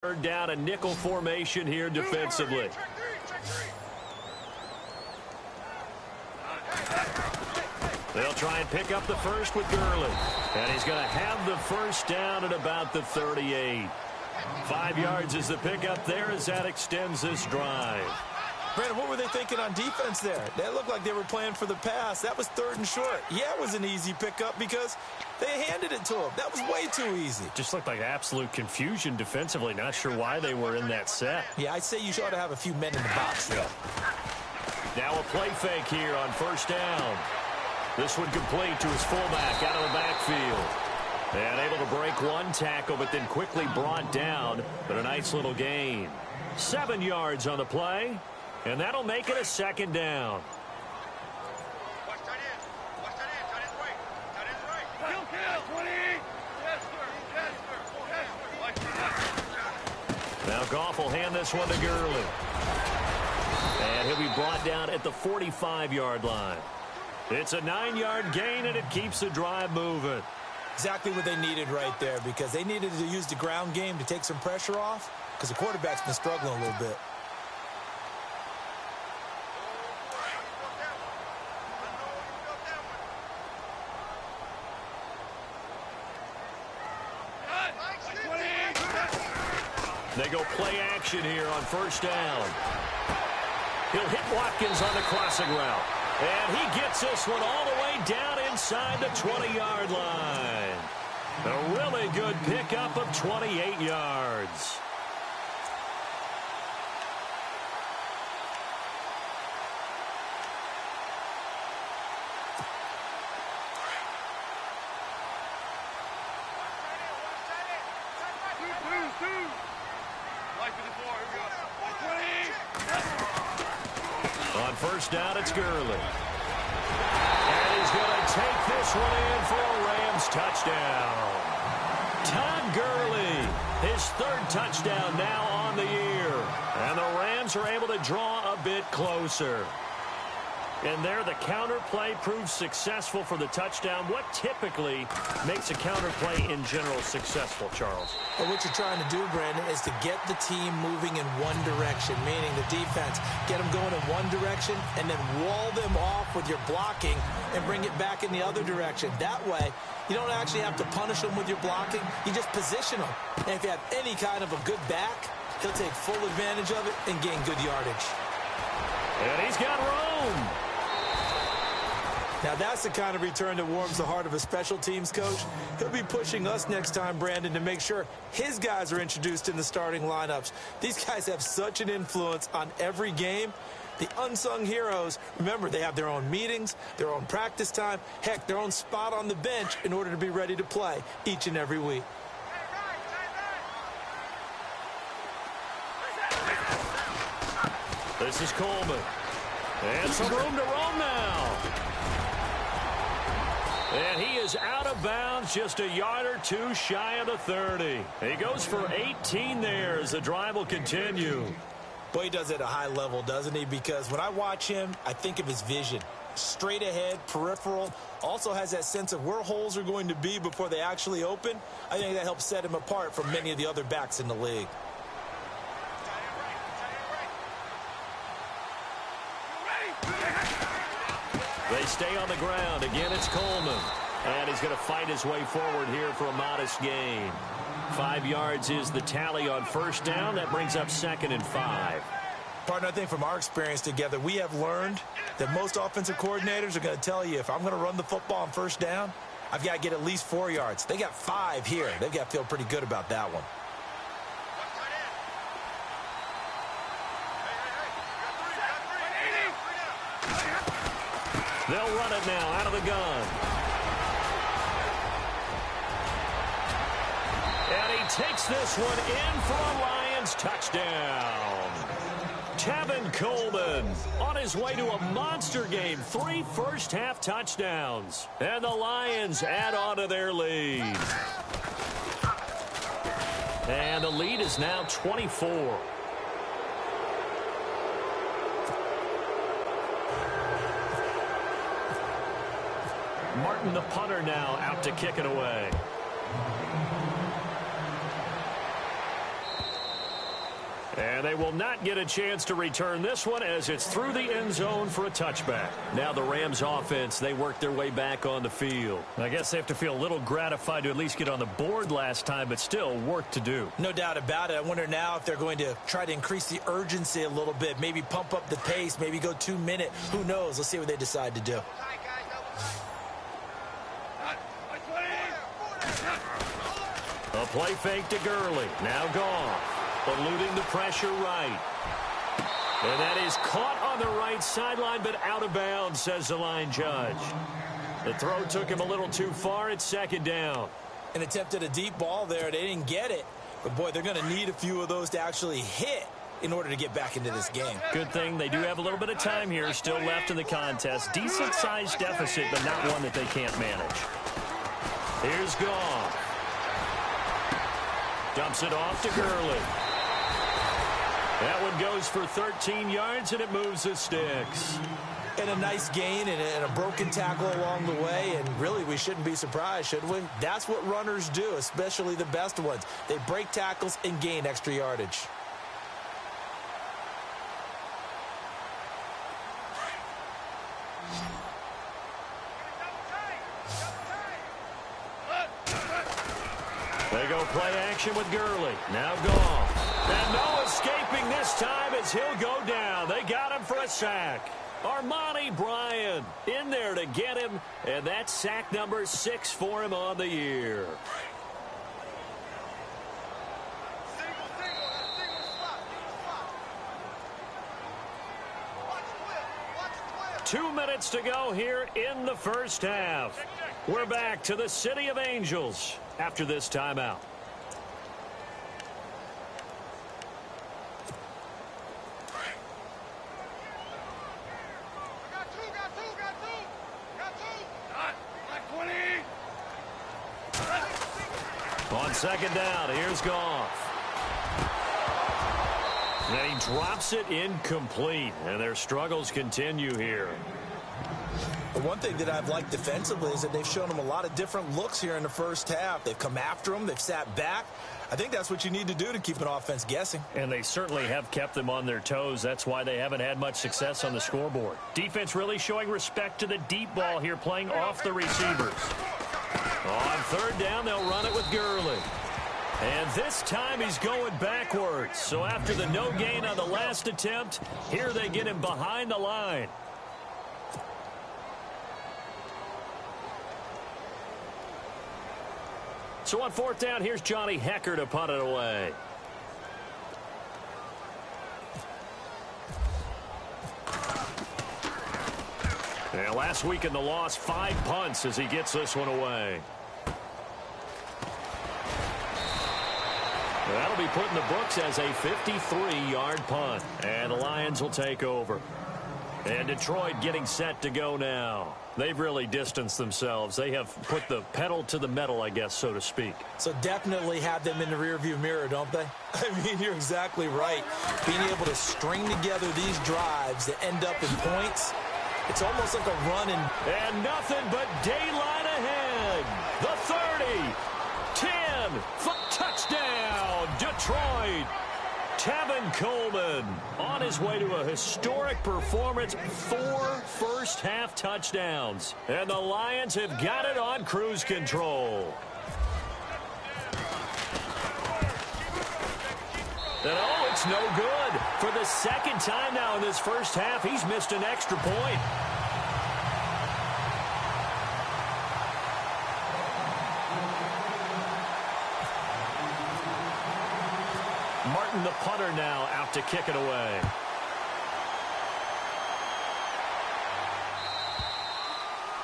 Third down, a nickel formation here defensively. They'll try and pick up the first with Gurley. And he's going to have the first down at about the 38. 5 yards is the pickup there as that extends this drive. Brandon, what were they thinking on defense there? That looked like they were playing for the pass. That was 3rd and short. Yeah, it was an easy pickup because they handed it to him. That was way too easy. Just looked like absolute confusion defensively. Not sure why they were in that set. Yeah, I'd say you ought to have a few men in the box there. Now a play fake here on first down. This one complete to his fullback out of the backfield. And able to break one tackle, but then quickly brought down. But a nice little gain. 7 yards on the play. And that'll make it a second down. Now Goff will hand this one to Gurley. And he'll be brought down at the 45-yard line. It's a 9-yard gain, and it keeps the drive moving. Exactly what they needed right there, because they needed to use the ground game to take some pressure off, because the quarterback's been struggling a little bit. They go play action here on first down. He'll hit Watkins on the crossing route. And he gets this one all the way down inside the 20-yard line. A really good pickup of 28 yards. On first down, it's Gurley. And he's going to take this one in for a Rams touchdown. Todd Gurley, his 3rd touchdown now on the year. And the Rams are able to draw a bit closer. And there, the counter play proves successful for the touchdown. What typically makes a counter play in general successful, Charles? Well, what you're trying to do, Brandon, is to get the team moving in one direction, meaning the defense, get them going in one direction, and then wall them off with your blocking and bring it back in the other direction. That way, you don't actually have to punish them with your blocking. You just position them. And if you have any kind of a good back, he'll take full advantage of it and gain good yardage. And he's got room. Now, that's the kind of return that warms the heart of a special teams coach. He'll be pushing us next time, Brandon, to make sure his guys are introduced in the starting lineups. These guys have such an influence on every game. The unsung heroes, remember, they have their own meetings, their own practice time, heck, their own spot on the bench in order to be ready to play each and every week. This is Coleman. And some room to roam now. And he is out of bounds, just a yard or two shy of the 30. He goes for 18 there as the drive will continue. Boy, he does it at a high level, doesn't he? Because when I watch him, I think of his vision. Straight ahead, peripheral, also has that sense of where holes are going to be before they actually open. I think that helps set him apart from many of the other backs in the league. They stay on the ground. Again, it's Coleman. And he's going to fight his way forward here for a modest gain. 5 yards is the tally on first down. That brings up 2nd and 5. Partner, I think from our experience together, we have learned that most offensive coordinators are going to tell you, if I'm going to run the football on first down, I've got to get at least 4 yards. They got 5 here. They've got to feel pretty good about that one. They'll run it now out of the gun. And he takes this one in for a Lions touchdown. Tevin Coleman on his way to a monster game. 3 first-half touchdowns. And the Lions add on to their lead. And the lead is now 24. Martin, the punter, now out to kick it away. And they will not get a chance to return this one as it's through the end zone for a touchback. Now the Rams offense, they work their way back on the field. I guess they have to feel a little gratified to at least get on the board last time, but still work to do. No doubt about it. I wonder now if they're going to try to increase the urgency a little bit, maybe pump up the pace, maybe go 2 minute. Who knows? Let's see what they decide to do. A play fake to Gurley. Now gone. Eluding the pressure right. And that is caught on the right sideline, but out of bounds, says the line judge. The throw took him a little too far. It's second down. And attempted a deep ball there. They didn't get it. But, boy, they're going to need a few of those to actually hit in order to get back into this game. Good thing they do have a little bit of time here still left in the contest. Decent-sized deficit, but not one that they can't manage. Here's Goff. Dumps it off to Gurley. That one goes for 13 yards, and it moves the sticks. And a nice gain and a broken tackle along the way, and really we shouldn't be surprised, should we? That's what runners do, especially the best ones. They break tackles and gain extra yardage. They go play action with Gurley. Now Goff. And no escaping this time as he'll go down. They got him for a sack. Armani Bryant in there to get him, and that's sack number 6 for him on the year. Two minutes to go here in the first half. We're back to the City of Angels after this timeout. On second down, here's Goff. And he drops it incomplete, and their struggles continue here. The one thing that I've liked defensively is that they've shown him a lot of different looks here in the first half. They've come after him. They've sat back. I think that's what you need to do to keep an offense guessing. And they certainly have kept them on their toes. That's why they haven't had much success on the scoreboard. Defense really showing respect to the deep ball here, playing off the receivers. On third down, they'll run it with Gurley. And this time he's going backwards. So after the no gain on the last attempt, here they get him behind the line. So on fourth down, here's Johnny Hecker to punt it away. And last week in the loss, 5 punts as he gets this one away. That'll be put in the books as a 53-yard punt. And the Lions will take over. And Detroit getting set to go now. They've really distanced themselves. They have put the pedal to the metal, I guess, so to speak. So definitely have them in the rearview mirror, don't they? I mean, you're exactly right. Being able to string together these drives that end up in points, it's almost like a run. And nothing but daylight ahead. The 30, 10, touchdown, Detroit. Tevin Coleman on his way to a historic performance, 4 first-half touchdowns. And the Lions have got it on cruise control. And oh, it's no good. For the second time now in this first half, he's missed an extra point. Martin, the punter, now out to kick it away.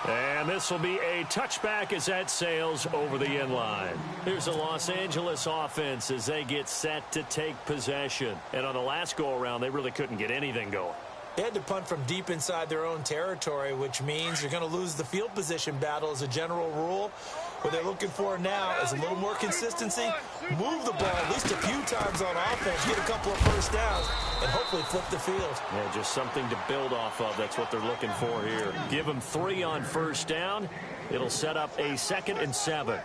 And this will be a touchback as that sails over the end line. Here's the Los Angeles offense as they get set to take possession. And on the last go-around, they really couldn't get anything going. They had to punt from deep inside their own territory, which means you're going to lose the field position battle as a general rule. What they're looking for now is a little more consistency, move the ball at least a few times on offense, get a couple of first downs, and hopefully flip the field. Yeah, just something to build off of. That's what they're looking for here. Give them 3 on first down. It'll set up a 2nd and 7.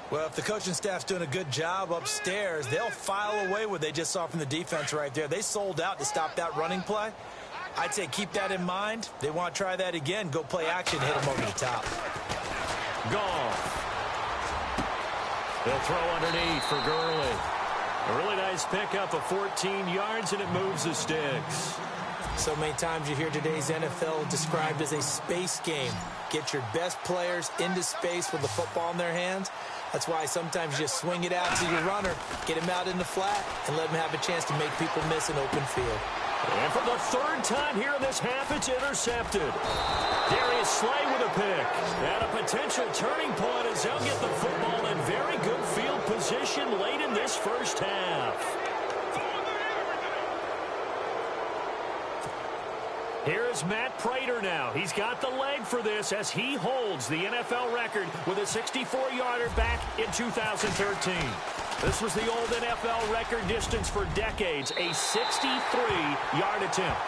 Well, if the coaching staff's doing a good job upstairs, they'll file away what they just saw from the defense right there. They sold out to stop that running play. I'd say keep that in mind. They want to try that again. Go play action, hit them over the top. Goff. They'll throw underneath for Gurley. A really nice pickup of 14 yards, and it moves the sticks. So many times you hear today's NFL described as a space game. Get your best players into space with the football in their hands. That's why sometimes you just swing it out to your runner, get him out in the flat, and let him have a chance to make people miss an open field. And for the third time here in this half, it's intercepted. Darius Slay with a pick. And a potential turning point as they'll get the football in very good field position late in this first half. Here's Matt Prater now. He's got the leg for this as he holds the NFL record with a 64-yarder back in 2013. This was the old NFL record distance for decades, a 63-yard attempt.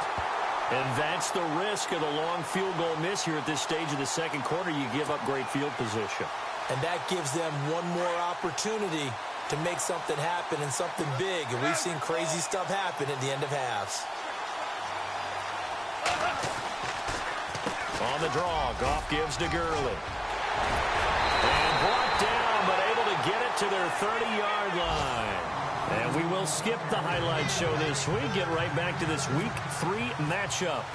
And that's the risk of the long field goal miss here at this stage of the second quarter. You give up great field position. And that gives them one more opportunity to make something happen and something big. And we've seen crazy stuff happen at the end of halves. On the draw, Goff gives to Gurley. And brought down, but able to get it to their 30-yard line. And we will skip the highlight show this week. Get right back to this Week 3 matchup.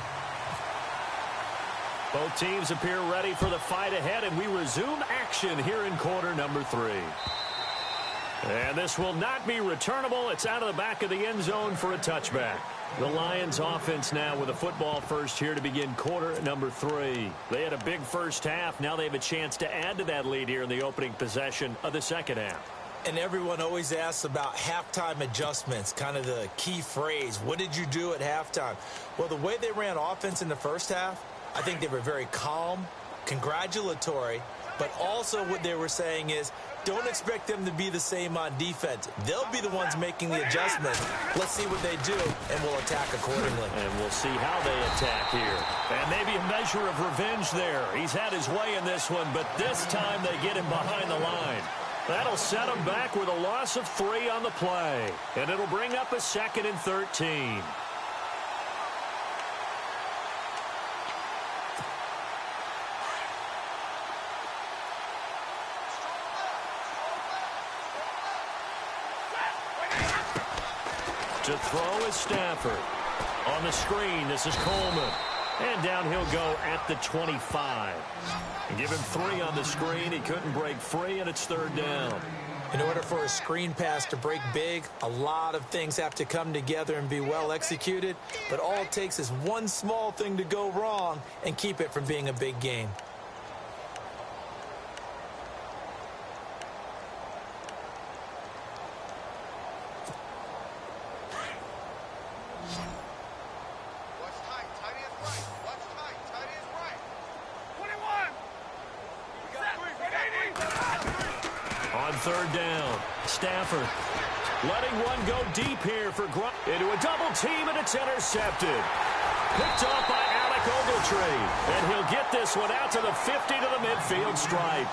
Both teams appear ready for the fight ahead, and we resume action here in quarter number 3. And this will not be returnable. It's out of the back of the end zone for a touchback. The Lions offense now with a football first here to begin quarter number 3. They had a big first half. Now they have a chance to add to that lead here in the opening possession of the second half. And everyone always asks about halftime adjustments, kind of the key phrase. What did you do at halftime? Well, the way they ran offense in the first half, I think they were very calm, congratulatory, but also what they were saying is, don't expect them to be the same on defense. They'll be the ones making the adjustment. Let's see what they do, and we'll attack accordingly. And we'll see how they attack here. And maybe a measure of revenge there. He's had his way in this one, but this time they get him behind the line. That'll set him back with a loss of 3 on the play. And it'll bring up a 2nd and 13. To throw is Stafford. On the screen, this is Coleman. And down he'll go at the 25. And give him 3 on the screen. He couldn't break free, and it's 3rd down. In order for a screen pass to break big, a lot of things have to come together and be well executed. But all it takes is one small thing to go wrong and keep it from being a big gain. On 3rd down, Stafford letting one go deep here for Grunt. Into a double team, and it's intercepted. Picked off by Alec Ogletree. And he'll get this one out to the 50 to the midfield stripe.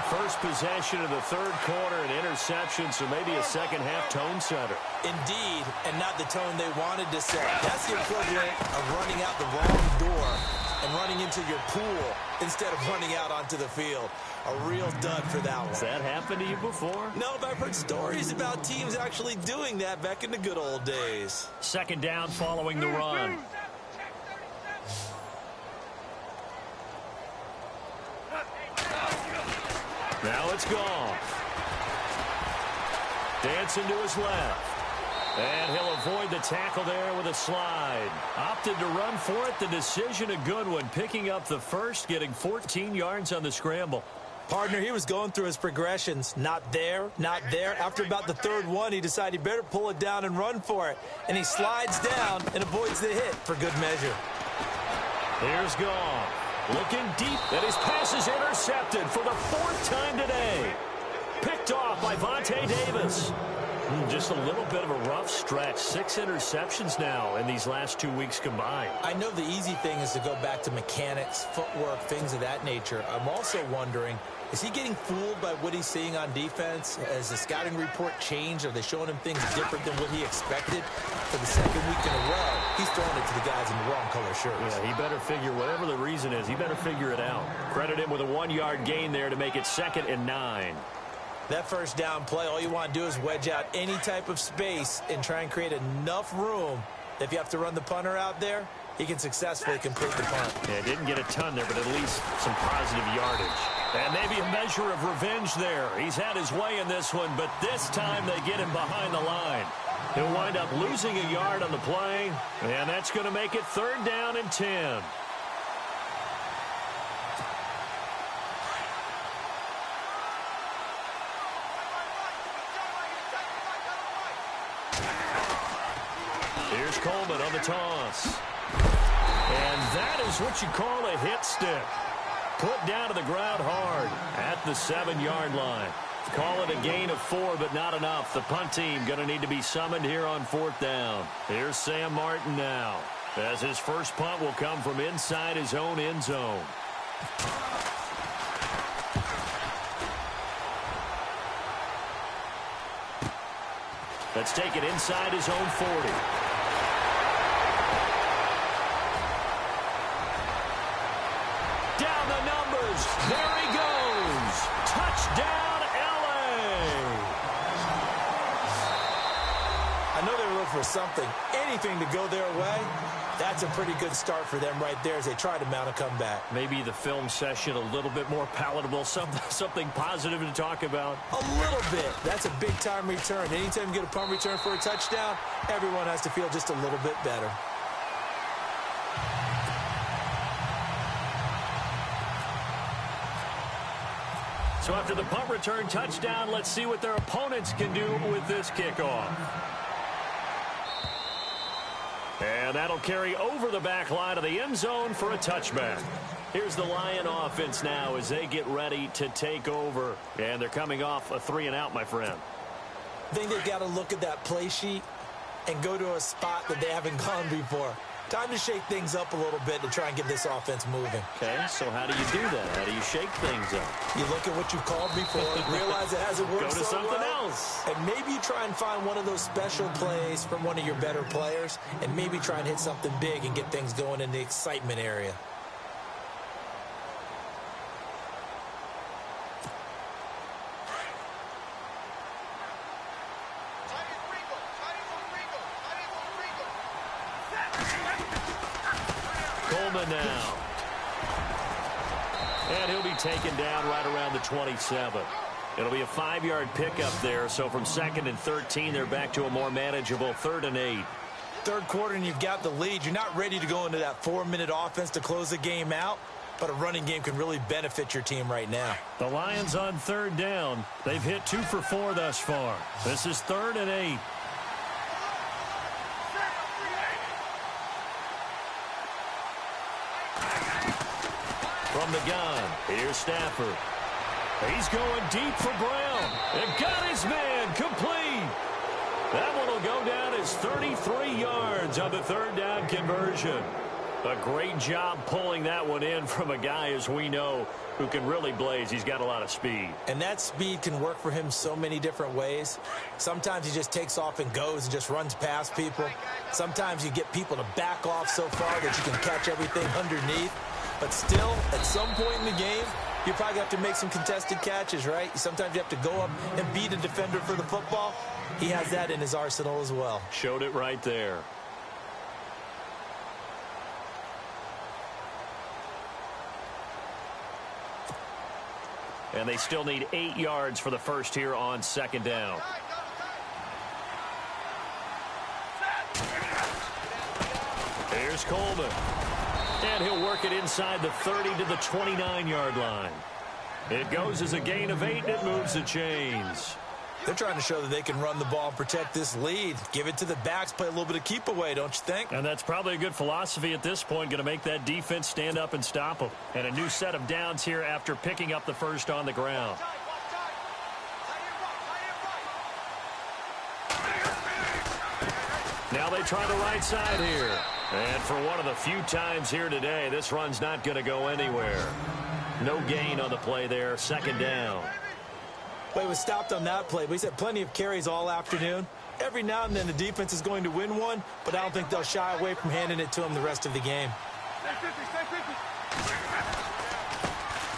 First possession of the 3rd quarter, an interception, so maybe a second-half tone setter. Indeed, and not the tone they wanted to set. That's the equivalent of running out the wrong door and running into your pool instead of running out onto the field. A real dud for that one. Has that happened to you before? No, but I've heard stories about teams actually doing that back in the good old days. 2nd down following the run. Now it's Goff. Dancing to his left. And he'll avoid the tackle there with a slide. Opted to run for it. The decision a good one. Picking up the first, getting 14 yards on the scramble. Partner, he was going through his progressions. Not there, not there. After about the 3rd one, he decided he better pull it down and run for it. And he slides down and avoids the hit for good measure. Here's Goff. Looking deep, and his pass is intercepted for the 4th time today. Picked off by Vontae Davis. Just a little bit of a rough stretch. 6 interceptions now in these last 2 weeks combined. I know the easy thing is to go back to mechanics, footwork, things of that nature. I'm also wondering, is he getting fooled by what he's seeing on defense? Has the scouting report changed? Are they showing him things different than what he expected? For the second week in a row, he's throwing it to the guys in the wrong color shirts. Yeah, he better figure, whatever the reason is, he better figure it out. Credit him with a 1-yard gain there to make it 2nd and 9. That first down play, all you want to do is wedge out any type of space and try and create enough room. If you have to run the punter out there, he can successfully complete the punt. Yeah, didn't get a ton there, but at least some positive yardage. And maybe a measure of revenge there. He's had his way in this one, but this time they get him behind the line. He'll wind up losing a yard on the play, and that's going to make it 3rd down and 10. Here's Coleman on the toss. And that is what you call a hit stick. Put down to the ground hard at the 7-yard line. Call it a gain of 4, but not enough. The punt team going to need to be summoned here on 4th down. Here's Sam Martin now, as his first punt will come from inside his own end zone. Let's take it inside his own 40. Down the numbers. There he goes. Touchdown, L.A. I know they were looking for something, anything to go their way. That's a pretty good start for them right there as they try to mount a comeback. Maybe the film session a little bit more palatable, something positive to talk about. A little bit. That's a big-time return. Anytime you get a punt return for a touchdown, everyone has to feel just a little bit better. So after the punt return touchdown, let's see what their opponents can do with this kickoff. And that'll carry over the back line of the end zone for a touchback. Here's the Lion offense now as they get ready to take over. And they're coming off a 3-and-out, my friend. I think they've got to look at that play sheet and go to a spot that they haven't gone before. Time to shake things up a little bit to try and get this offense moving. Okay, so how do you do that? How do you shake things up? You look at what you've called before, realize it hasn't worked Go to so something well, else. and maybe you try and find one of those special plays from one of your better players, and maybe try and hit something big and get things going in the excitement area. Coleman now. And he'll be taken down right around the 27. It'll be a 5-yard pickup there. So from 2nd and 13, they're back to a more manageable 3rd and 8. Third quarter and you've got the lead. You're not ready to go into that 4-minute offense to close the game out, but a running game can really benefit your team right now. The Lions on 3rd down. They've hit 2 for 4 thus far. This is 3rd and 8. From the gun, here's Stafford. He's going deep for Brown. And got his man complete. That one will go down as 33 yards on the 3rd down conversion. A great job pulling that one in from a guy, as we know, who can really blaze. He's got a lot of speed. And that speed can work for him so many different ways. Sometimes he just takes off and goes and just runs past people. Sometimes you get people to back off so far that you can catch everything underneath. But still, at some point in the game, you probably have to make some contested catches, right? Sometimes you have to go up and beat a defender for the football. He has that in his arsenal as well. Showed it right there. And they still need 8 yards for the first here on 2nd down. Here's Coleman. And he'll work it inside the 30 to the 29-yard line. It goes as a gain of 8, and it moves the chains. They're trying to show that they can run the ball and protect this lead. Give it to the backs, play a little bit of keep away, don't you think? And that's probably a good philosophy at this point, going to make that defense stand up and stop them. And a new set of downs here after picking up the first on the ground. Now they try the right side here. And for one of the few times here today, this run's not going to go anywhere. No gain on the play there. Second down. Well, he was stopped on that play, but he's had plenty of carries all afternoon. Every now and then the defense is going to win one, but I don't think they'll shy away from handing it to him the rest of the game.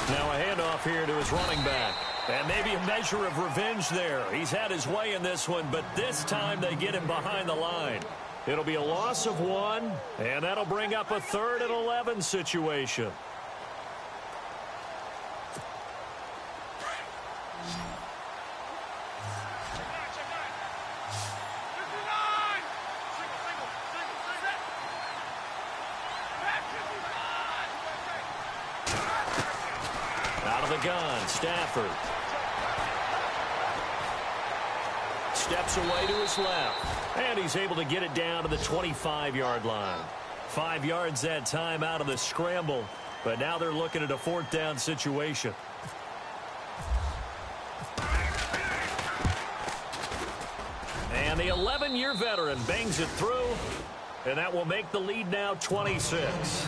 Now a handoff here to his running back. And maybe a measure of revenge there. He's had his way in this one, but this time they get him behind the line. It'll be a loss of 1, and that'll bring up a 3rd and 11 situation. Out of the gun, Stafford. Steps away to his left. And he's able to get it down to the 25-yard line. 5 yards that time out of the scramble. But now they're looking at a 4th down situation. And the 11-year veteran bangs it through. And that will make the lead now 26.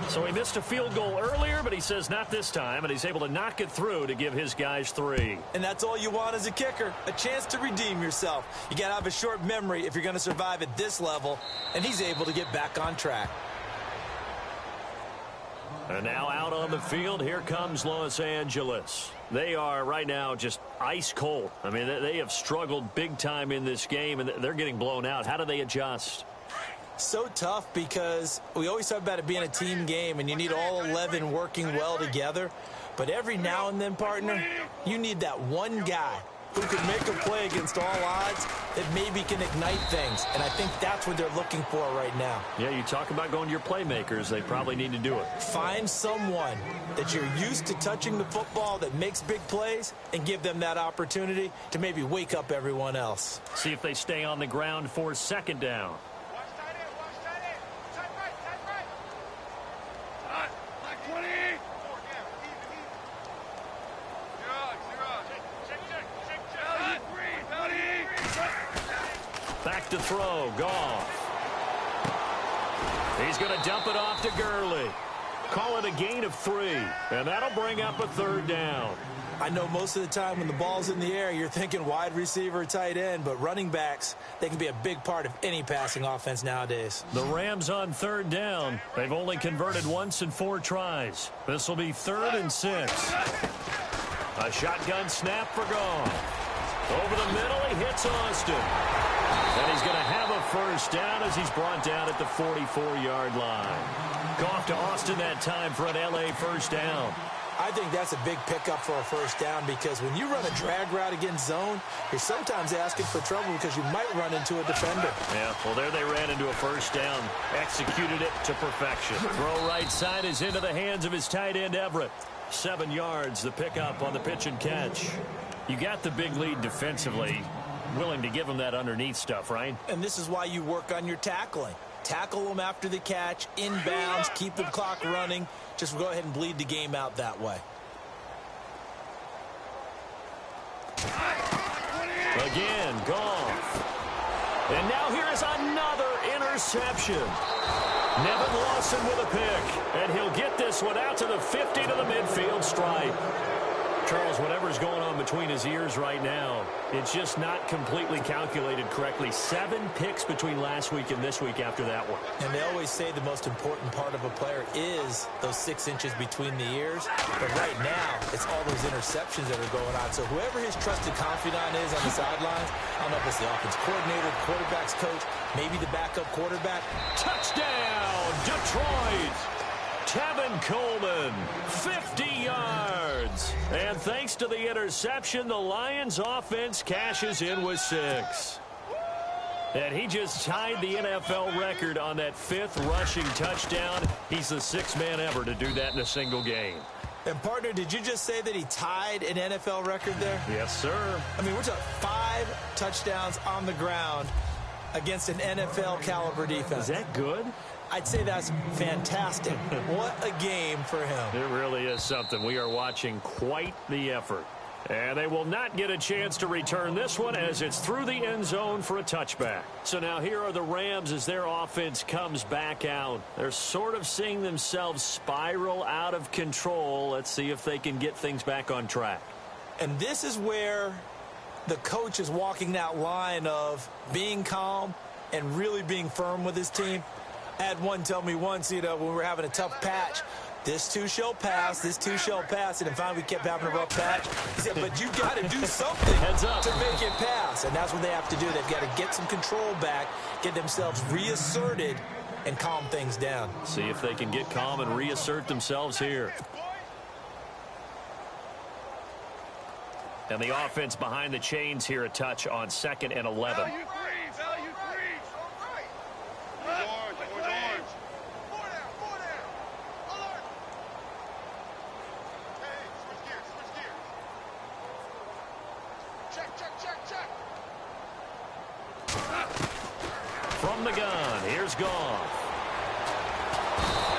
So he missed a field goal earlier, but he says not this time, and he's able to knock it through to give his guys 3. And that's all you want as a kicker, a chance to redeem yourself. You got to have a short memory if you're going to survive at this level, and he's able to get back on track. And now out on the field, here comes Los Angeles. They are right now just ice cold. I mean, they have struggled big time in this game, and they're getting blown out. How do they adjust? So tough because we always talk about it being a team game and you need all 11 working well together. But every now and then, partner, you need that one guy who can make a play against all odds that maybe can ignite things. And I think that's what they're looking for right now. Yeah, you talk about going to your playmakers. They probably need to do it. Find someone that you're used to touching the football that makes big plays and give them that opportunity to maybe wake up everyone else. See if they stay on the ground for 2nd down. Back to throw, Goff. He's going to dump it off to Gurley. Call it a gain of 3, and that'll bring up a 3rd down. I know most of the time when the ball's in the air, you're thinking wide receiver, tight end, but running backs, they can be a big part of any passing offense nowadays. The Rams on 3rd down. They've only converted once in 4 tries. This will be 3rd and 6. A shotgun snap for Goff. Over the middle, he hits Austin. And he's going to have a 1st down as he's brought down at the 44-yard line. Goff to Austin that time for an L.A. 1st down. I think that's a big pickup for a 1st down because when you run a drag route against zone, you're sometimes asking for trouble because you might run into a defender. Yeah, well, there they ran into a 1st down. Executed it to perfection. Throw right side is into the hands of his tight end, Everett. 7 yards, the pickup on the pitch and catch. You got the big lead defensively. Willing to give him that underneath stuff, right? And this is why you work on your tackling. Tackle them after the catch, inbounds, keep the clock running. Just go ahead and bleed the game out that way. Again, Goff. And now here is another interception. Nevin Lawson with a pick. And he'll get this one out to the 50 to the midfield stripe. Charles, whatever's going on between his ears right now, it's just not completely calculated correctly. 7 picks between last week and this week after that one. And they always say the most important part of a player is those 6 inches between the ears. But right now, it's all those interceptions that are going on. So whoever his trusted confidant is on the sidelines, I don't know if it's the offense coordinator, quarterback's coach, maybe the backup quarterback. Touchdown, Detroit! Tevin Coleman, 50 yards. And thanks to the interception, the Lions offense cashes in with 6. And he just tied the NFL record on that 5th rushing touchdown. He's the 6th man ever to do that in a single game. And, partner, did you just say that he tied an NFL record there? Yes, sir. I mean, we're talking 5 touchdowns on the ground against an NFL-caliber defense. Is that good? I'd say that's fantastic. What a game for him. It really is something. We are watching quite the effort. And they will not get a chance to return this one as it's through the end zone for a touchback. So now here are the Rams as their offense comes back out. They're sort of seeing themselves spiral out of control. Let's see if they can get things back on track. And this is where the coach is walking that line of being calm and really being firm with his team. I had one tell me once, when we were having a tough patch, this too shall pass, this too shall pass, and then finally we kept having a rough patch. He said, but you got to do something to make it pass, and that's what they have to do. They've got to get some control back, get themselves reasserted, and calm things down. See if they can get calm and reassert themselves here. And the offense behind the chains here, a touch on 2nd and 11. From the gun, here's Goff.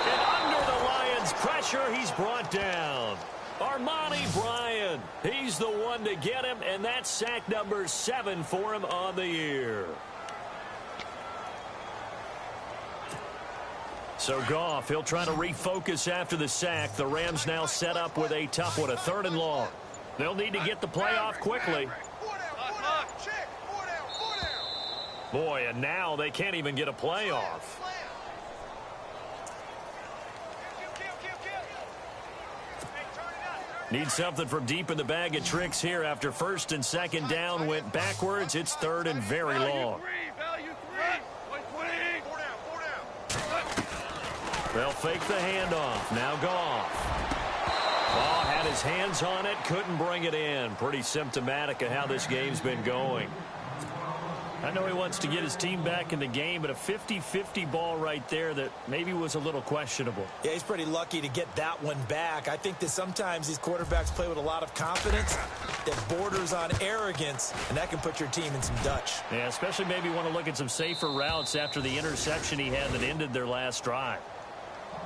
And under the Lions' pressure, he's brought down. Armani Bryant, he's the one to get him, and that's sack number 7 for him on the year. So Goff, he'll try to refocus after the sack. The Rams now set up with a tough one, a 3rd and long. They'll need to get the play off quickly. Boy, and now they can't even get a play off. Need something from deep in the bag of tricks here after 1st and 2nd down went backwards. It's 3rd and very long. They'll fake the handoff. Now Goff. Oh, had his hands on it, couldn't bring it in. Pretty symptomatic of how this game's been going. I know he wants to get his team back in the game, but a 50-50 ball right there that maybe was a little questionable. Yeah, he's pretty lucky to get that one back. I think that sometimes these quarterbacks play with a lot of confidence that borders on arrogance, and that can put your team in some Dutch. Yeah, especially maybe want to look at some safer routes after the interception he had that ended their last drive.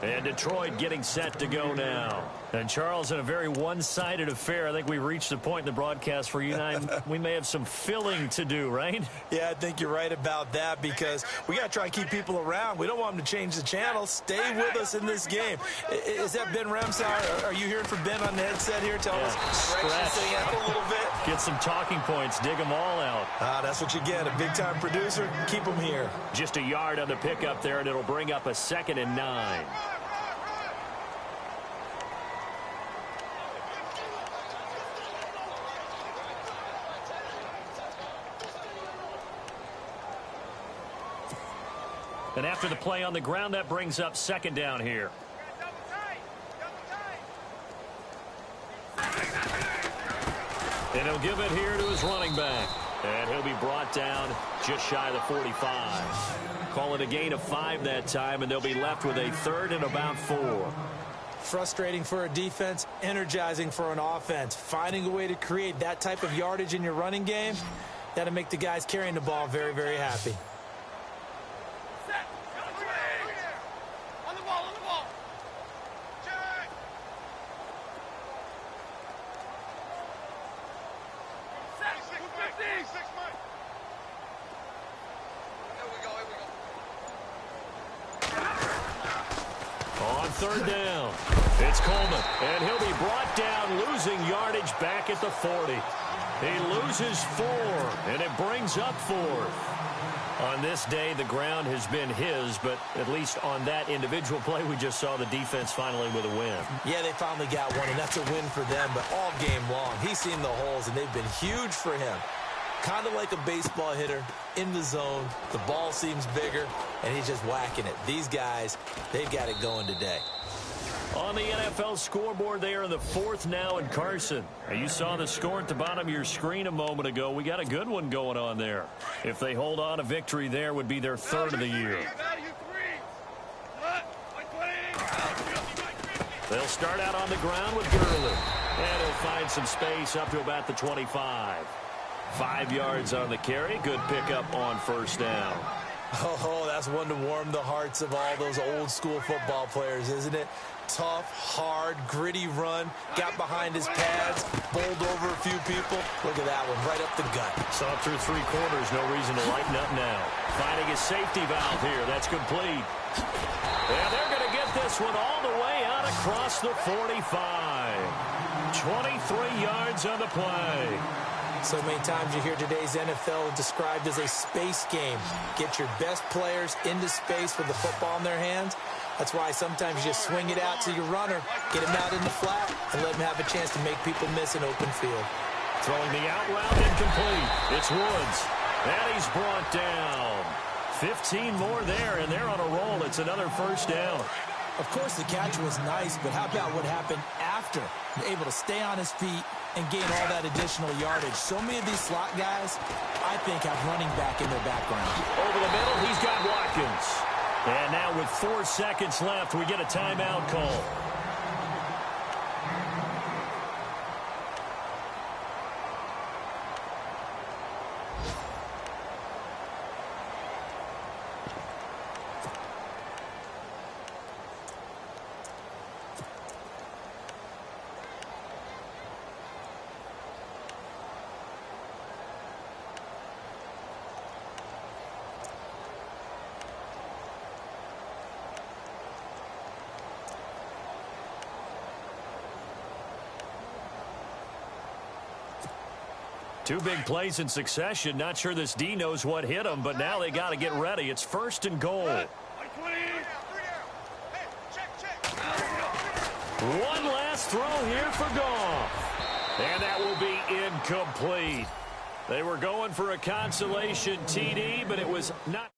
And Detroit getting set to go now. And Charles, in a very one-sided affair, I think we've reached the point in the broadcast where you and I, we may have some filling to do, right? Yeah, I think you're right about that because we got to try and keep people around. We don't want them to change the channel. Stay with us in this game. Is that Ben Ramsauer? Are you hearing from Ben on the headset here? Tell us. Stretch out a little bit. Get some talking points. Dig them all out. That's what you get. A big-time producer. Keep them here. Just a yard on the pickup there, and it'll bring up a 2nd and 9. And after the play on the ground, that brings up 2nd down here. And he'll give it here to his running back. And he'll be brought down just shy of the 45. Call it a gain of 5 that time, and they'll be left with a 3rd and about 4. Frustrating for a defense, energizing for an offense. Finding a way to create that type of yardage in your running game, that'll make the guys carrying the ball very, very happy. On 3rd down, it's Coleman, and he'll be brought down, losing yardage back at the 40. He loses 4, and it brings up 4th. On this day, the ground has been his, but at least on that individual play, we just saw the defense finally with a win. Yeah, they finally got one, and that's a win for them, but all game long, he's seen the holes, and they've been huge for him. Kind of like a baseball hitter in the zone. The ball seems bigger, and he's just whacking it. These guys, they've got it going today. On the NFL scoreboard, they are in the 4th now in Carson. You saw the score at the bottom of your screen a moment ago. We got a good one going on there. If they hold on, a victory there would be their 3rd of the year. They'll start out on the ground with Gurley. And he'll find some space up to about the 25. 5 yards on the carry. Good pickup on 1st down. Oh, that's one to warm the hearts of all those old school football players, isn't it? Tough, hard, gritty run, got behind his pads, bowled over a few people. Look at that one, right up the gut. Saw through 3 quarters, no reason to lighten up now. Finding a safety valve here, that's complete. And they're going to get this one all the way out across the 45. 23 yards on the play. So many times you hear today's NFL described as a space game. Get your best players into space with the football in their hands. That's why sometimes you just swing it out to your runner, get him out in the flat, and let him have a chance to make people miss an open field. Throwing the out route incomplete. It's Woods. And he's brought down. 15 more there, and they're on a roll. It's another first down. Of course, the catch was nice, but how about what happened after? Able to stay on his feet and gain all that additional yardage. So many of these slot guys, I think, have running back in their background. Over the middle, he's got Watkins. And now with 4 seconds left, we get a timeout call. Two big plays in succession. Not sure this D knows what hit him, but now they got to get ready. It's 1st and goal. One last throw here for Goff. And that will be incomplete. They were going for a consolation TD, but it was not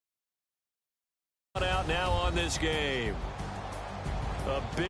out now on this game. A big